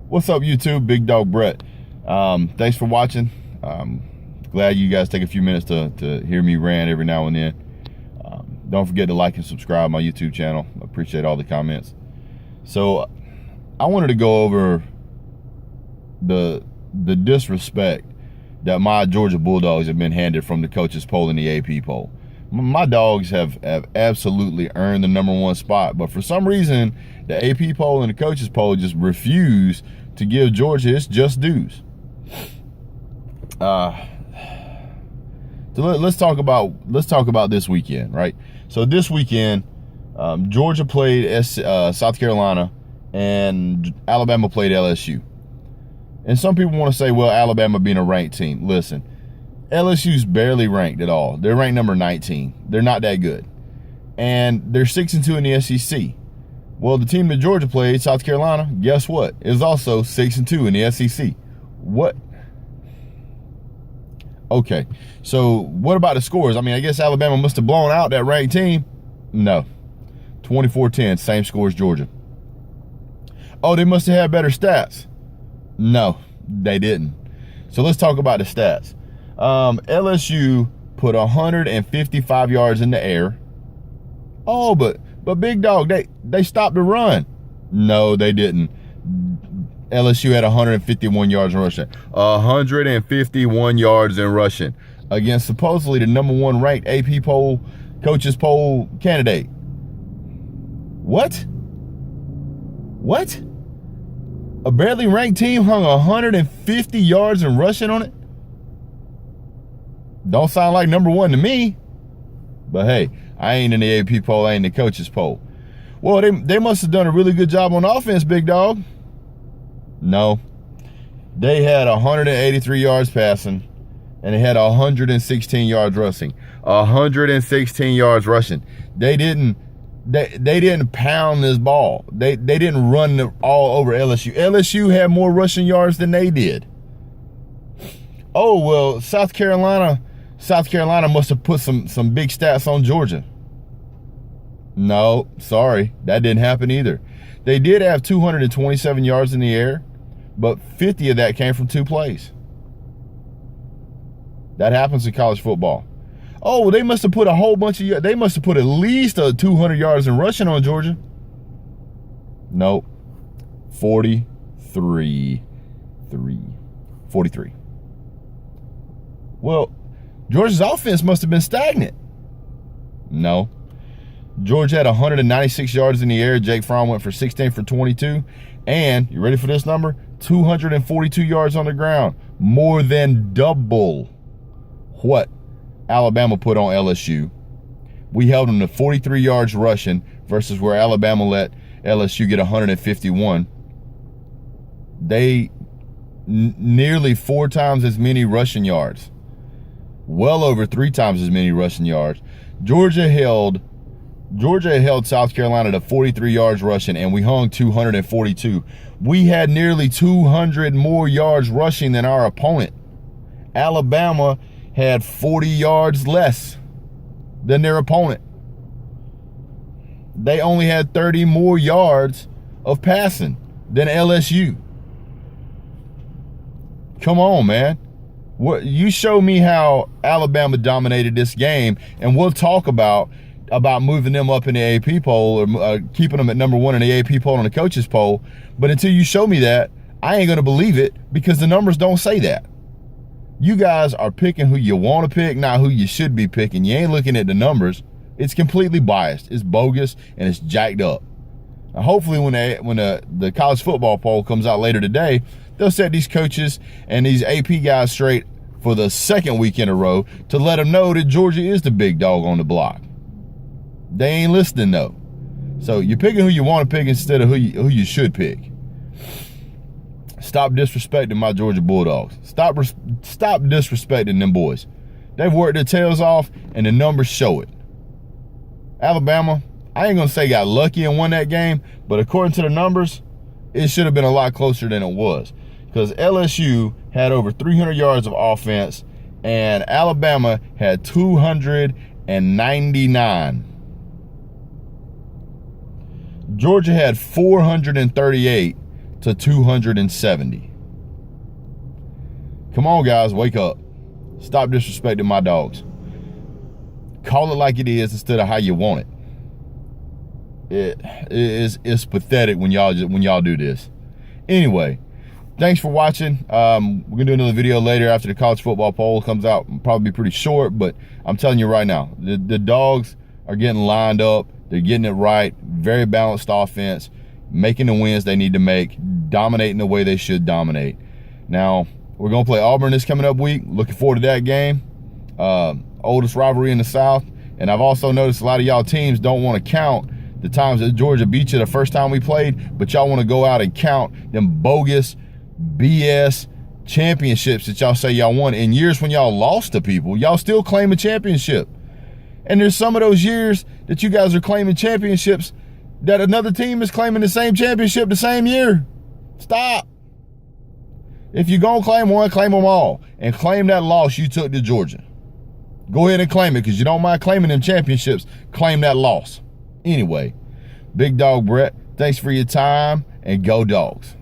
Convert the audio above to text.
What's up, YouTube? Big Dog Brett. Thanks for watching. Glad you guys take a few minutes to hear me rant every now and then. Don't forget to like and subscribe my YouTube channel. I appreciate all the comments. So I wanted to go over the disrespect that my Georgia Bulldogs have been handed from the coaches poll and the AP poll. My dogs have absolutely earned the #1 spot, but for some reason, the AP poll and the coaches poll just refuse to give Georgia its just dues. So let's talk about this weekend, right? So this weekend, Georgia played South Carolina, and Alabama played LSU. And some people want to say, well, Alabama being a ranked team. Listen, LSU's barely ranked at all. They're ranked number 19. They're not that good. And they're 6-2 in the SEC. Well, the team that Georgia played, South Carolina, guess what? Is also 6-2 in the SEC. What? Okay, so what about the scores? I mean, I guess Alabama must have blown out that ranked team. No. 24-10, same score as Georgia. Oh, they must have had better stats. No, they didn't. So let's talk about the stats. LSU put 155 yards in the air. Oh, but Big Dog, they stopped the run. No, they didn't. LSU had 151 yards in rushing. 151 yards in rushing against supposedly the #1 ranked AP poll, coaches poll candidate. What? What? A barely ranked team hung 150 yards in rushing on it? Don't sound like #1 to me. But hey, I ain't in the AP poll, I ain't in the coaches poll. Well, they must have done a really good job on offense, Big Dog. No. They had 183 yards passing, and they had 116 yards rushing. 116 yards rushing. They didn't pound this ball. They didn't run all over LSU. LSU had more rushing yards than they did. Oh, well, South Carolina must have put some big stats on Georgia. No, sorry, that didn't happen either. They did have 227 yards in the air, but 50 of that came from 2 plays. That happens in college football. Oh, well, they must have put a whole bunch of, they must have put at least 200 yards in rushing on Georgia. Nope. 43. Well, Georgia's offense must have been stagnant. No. Georgia had 196 yards in the air. Jake Fromm went for 16 for 22. And, you ready for this number? 242 yards on the ground. More than double what Alabama put on LSU. We held them to 43 yards rushing versus where Alabama let LSU get 151. They nearly 4 times as many rushing yards. Well over 3 times as many rushing yards. Georgia held South Carolina to 43 yards rushing, and we hung 242. We had nearly 200 more yards rushing than our opponent. Alabama had 40 yards less than their opponent. They only had 30 more yards of passing than LSU. Come on, man. You show me how Alabama dominated this game, and we'll talk about moving them up in the AP poll or keeping them at #1 in the AP poll and the coaches poll. But until you show me that, I ain't going to believe it, because the numbers don't say that. You guys are picking who you want to pick, not who you should be picking. You ain't looking at the numbers. It's completely biased. It's bogus, and it's jacked up. Now, hopefully when the college football poll comes out later today, they'll set these coaches and these AP guys straight for the second week in a row to let them know that Georgia is the big dog on the block. They ain't listening though. So you're picking who you want to pick instead of who you should pick. Stop disrespecting my Georgia Bulldogs. Stop disrespecting them boys. They've worked their tails off, and the numbers show it. Alabama, I ain't gonna say got lucky and won that game, but according to the numbers, it should have been a lot closer than it was, because LSU had over 300 yards of offense, and Alabama had 299. Georgia had 438. to 270. Come on, guys, wake up. Stop disrespecting my dogs. Call it like it is instead of how you want it. It's pathetic when y'all do this. Anyway, thanks for watching. We're gonna do another video later after the college football poll comes out. It'll probably be pretty short, but I'm telling you right now, the dogs are getting lined up. They're getting it right. Very balanced offense, making the wins they need to make, dominating the way they should dominate. Now, we're gonna play Auburn this coming up week. Looking forward to that game. Oldest rivalry in the South. And I've also noticed a lot of y'all teams don't want to count the times that Georgia beat you the first time we played, but y'all want to go out and count them bogus BS championships that y'all say y'all won. In years when y'all lost to people, y'all still claim a championship. And there's some of those years that you guys are claiming championships that another team is claiming the same championship the same year. Stop. If you're going to claim one, claim them all. And claim that loss you took to Georgia. Go ahead and claim it, because you don't mind claiming them championships. Claim that loss. Anyway, Big Dog Brett, thanks for your time, and go Dogs.